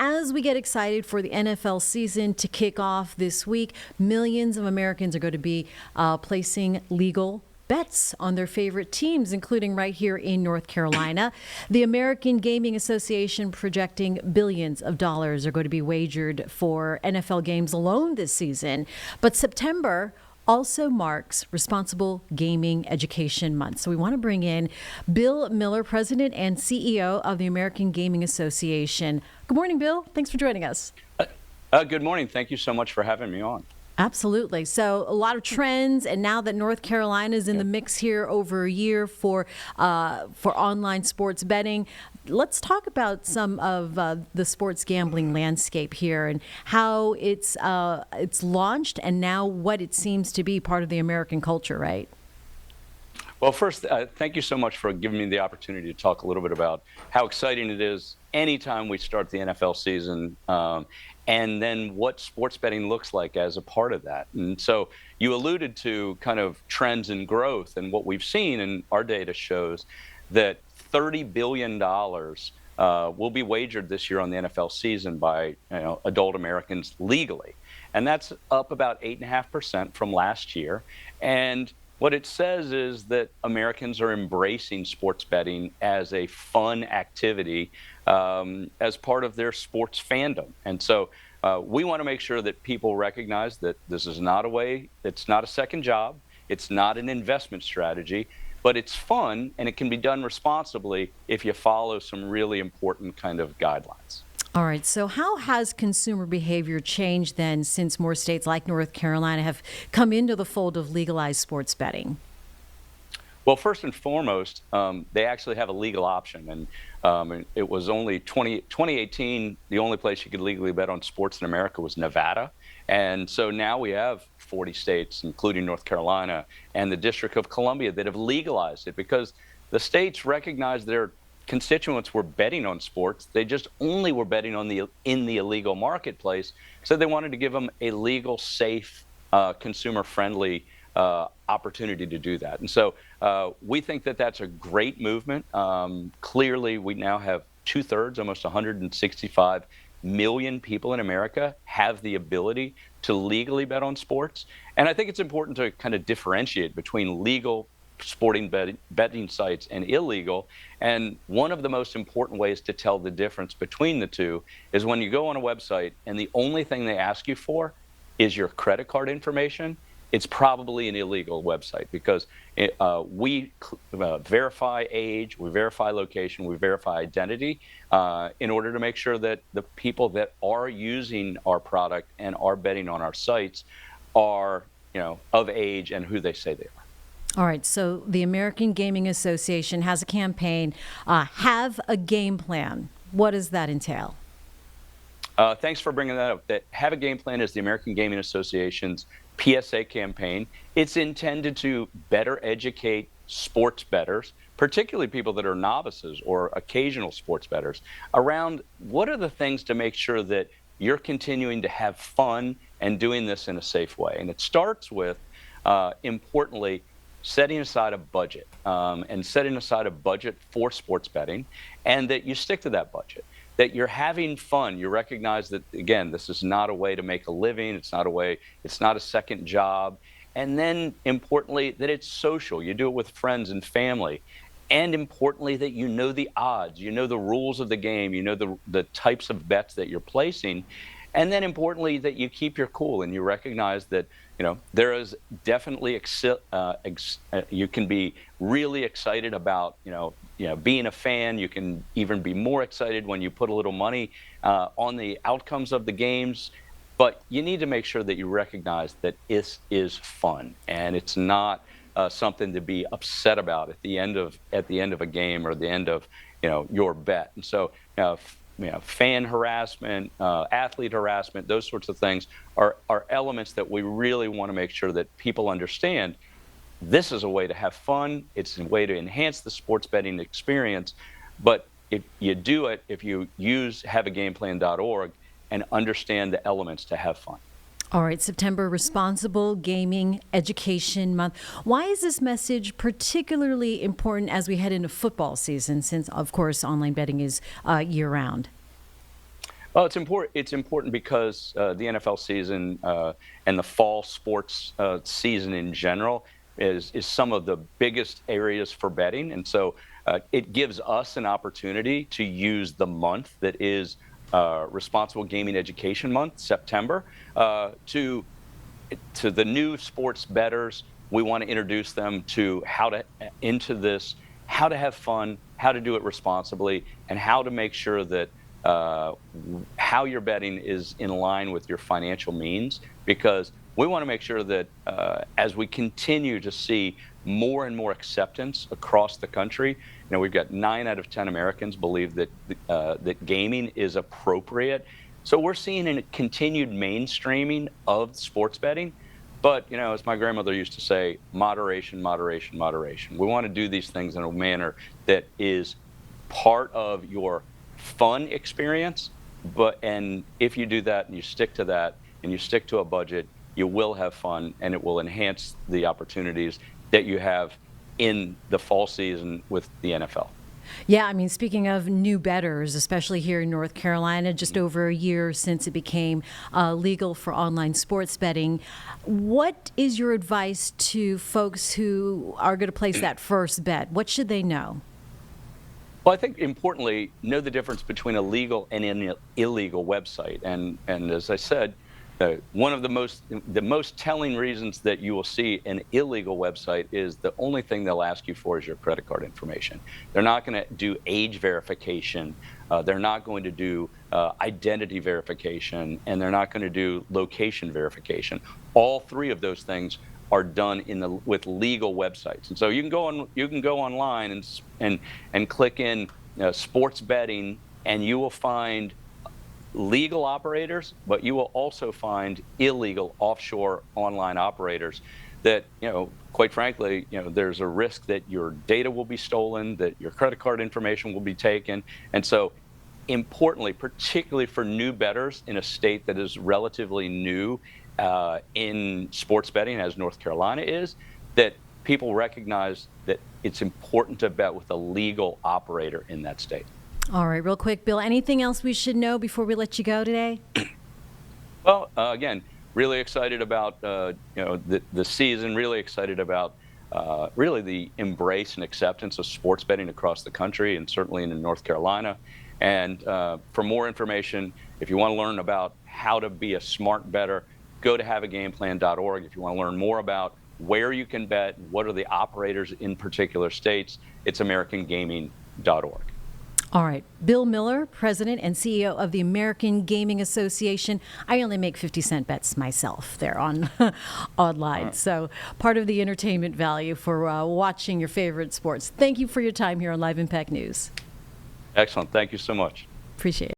as we get excited for the NFL season to kick off this week, millions of Americans are going to be placing legal bets on their favorite teams, including right here in North Carolina. The American Gaming Association projecting billions of dollars are going to be wagered for NFL games alone this season. But September also marks Responsible Gaming Education Month. So we want to bring in Bill Miller, President and CEO of the American Gaming Association. Good morning, Bill. Thanks for joining us. Good morning. Thank you so much for having me on. Absolutely. So a lot of trends, and now that North Carolina is in the mix here over a year for online sports betting, let's talk about some of the sports gambling landscape here and how it's launched and now what it seems to be part of the American culture, right? Well, first, thank you so much for giving me the opportunity to talk a little bit about how exciting it is anytime we start the NFL season, and then what sports betting looks like as a part of that. And so you alluded to kind of trends and growth, and what we've seen, and our data shows that $30 billion will be wagered this year on the NFL season by adult Americans legally. And that's up about 8.5% from last year. And what it says is that Americans are embracing sports betting as a fun activity as part of their sports fandom. And so we want to make sure that people recognize that this is not a way, it's not a second job, it's not an investment strategy, but it's fun and it can be done responsibly if you follow some really important kind of guidelines. All right. So how has consumer behavior changed then since more states like North Carolina have come into the fold of legalized sports betting? Well, first and foremost, they actually have a legal option. And it was only 2018, the only place you could legally bet on sports in America was Nevada. And so now we have 40 states, including North Carolina and the District of Columbia, that have legalized it because the states recognize their constituents were betting on sports. They just only were betting on in the illegal marketplace. So they wanted to give them a legal, safe, consumer-friendly opportunity to do that. And so we think that that's a great movement. Clearly, we now have 2/3, almost 165 million people in America have the ability to legally bet on sports. And I think it's important to kind of differentiate between legal sporting betting sites and illegal. And one of the most important ways to tell the difference between the two is when you go on a website and the only thing they ask you for is your credit card information. It's probably an illegal website because we verify age, we verify location, we verify identity in order to make sure that the people that are using our product and are betting on our sites are, of age and who they say they are. All right, so the American Gaming Association has a campaign, Have a Game Plan. What does that entail? Thanks for bringing that up. That Have a Game Plan is the American Gaming Association's PSA campaign. It's intended to better educate sports bettors, particularly people that are novices or occasional sports bettors, around what are the things to make sure that you're continuing to have fun and doing this in a safe way. And it starts with, importantly, setting aside a budget and setting aside a budget for sports betting, and that you stick to that budget, that you're having fun. You recognize that, again, this is not a way to make a living. It's not a second job. And then importantly, that it's social. You do it with friends and family. And importantly, that you know the odds, you know the rules of the game, you know the types of bets that you're placing. And then importantly, that you keep your cool and you recognize that, there is definitely, you can be really excited about, being a fan. You can even be more excited when you put a little money on the outcomes of the games. But you need to make sure that you recognize that this is fun and it's not something to be upset about at the end of a game or the end of your bet. And so fan harassment, athlete harassment, those sorts of things are elements that we really want to make sure that people understand. This is a way to have fun. It's a way to enhance the sports betting experience. But if you do it, if you use haveagameplan.org and understand the elements to have fun. All right, September, Responsible Gaming Education Month. Why is this message particularly important as we head into football season, since, of course, online betting is year-round? Well, it's important. It's important because the NFL season and the fall sports season in general is some of the biggest areas for betting, and so it gives us an opportunity to use the month that is Responsible Gaming Education Month, September, to the new sports bettors. We want to introduce them to how to into this, how to have fun, how to do it responsibly, and how to make sure that how you're betting is in line with your financial means. Because we want to make sure that as we continue to see more and more acceptance across the country, we've got 9 out of 10 Americans believe that that gaming is appropriate. So we're seeing a continued mainstreaming of sports betting. But, as my grandmother used to say, moderation, moderation, moderation. We want to do these things in a manner that is part of your fun experience. And if you do that and you stick to that and you stick to a budget, you will have fun and it will enhance the opportunities that you have in the fall season with the NFL. Yeah, I mean, speaking of new bettors, especially here in North Carolina, just over a year since it became legal for online sports betting, what is your advice to folks who are going to place that first bet? What should they know? Well, I think importantly, know the difference between a legal and an illegal website. And as I said, one of the most telling reasons that you will see an illegal website is the only thing they'll ask you for is your credit card information. They're not going to do age verification. They're not going to do identity verification, and they're not going to do location verification. All three of those things are done with legal websites. And so you can go online and click in sports betting, and you will find legal operators, but you will also find illegal offshore online operators that, quite frankly, there's a risk that your data will be stolen, that your credit card information will be taken. And so importantly, particularly for new bettors in a state that is relatively new in sports betting, as North Carolina is, that people recognize that it's important to bet with a legal operator in that state. All right, real quick, Bill, anything else we should know before we let you go today? Well, again, really excited about the season. Really excited about really the embrace and acceptance of sports betting across the country, and certainly in North Carolina. And for more information, if you want to learn about how to be a smart bettor, go to haveagameplan.org. If you want to learn more about where you can bet, what are the operators in particular states, it's americangaming.org. All right. Bill Miller, President and CEO of the American Gaming Association. I only make 50-cent bets myself there on online. So part of the entertainment value for watching your favorite sports. Thank you for your time here on Live Impact News. Excellent. Thank you so much. Appreciate it.